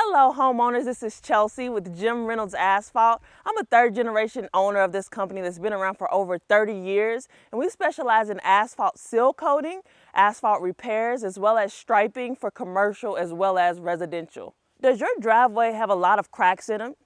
Hello homeowners, this is Chelsea with Reynolds Asphalt. I'm a third generation owner of this company that's been around for over 30 years, and we specialize in asphalt seal coating, asphalt repairs, as well as striping for commercial as well as residential. Does your driveway have a lot of cracks in them?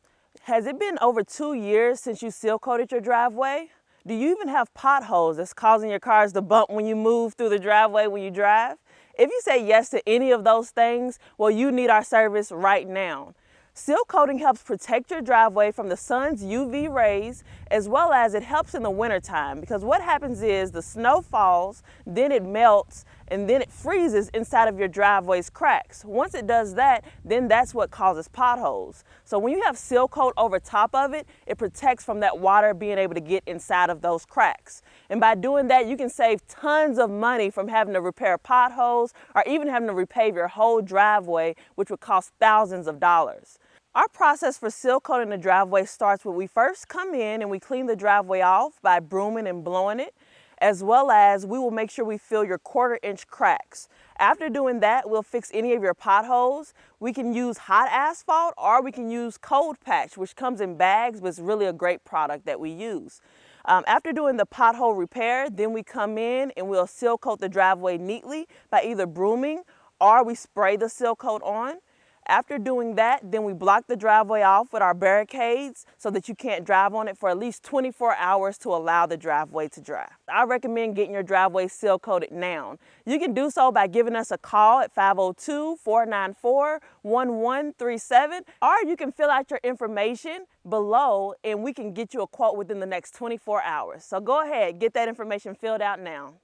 Has it been over 2 years since you seal coated your driveway? Do you even have potholes that's causing your cars to bump when you move through the driveway when you drive? If you say yes to any of those things, well, you need our service right now. Seal coating helps protect your driveway from the sun's UV rays, as well as it helps in the wintertime, because what happens is the snow falls, then it melts, and then it freezes inside of your driveway's cracks. Once it does that, then that's what causes potholes. So when you have seal coat over top of it, it protects from that water being able to get inside of those cracks. And by doing that, you can save tons of money from having to repair potholes or even having to repave your whole driveway, which would cost thousands of dollars. Our process for seal coating the driveway starts when we first come in and we clean the driveway off by brooming and blowing it, as well as we will make sure we fill your 1/4 inch cracks. After doing that, we'll fix any of your potholes. We can use hot asphalt or we can use cold patch, which comes in bags, but it's really a great product that we use. After doing the pothole repair, then we come in and we'll seal coat the driveway neatly by either brooming or we spray the seal coat on. After doing that, then we block the driveway off with our barricades so that you can't drive on it for at least 24 hours to allow the driveway to dry. I recommend getting your driveway seal coated now. You can do so by giving us a call at 502-494-1137, or you can fill out your information below and we can get you a quote within the next 24 hours. So go ahead, get that information filled out now.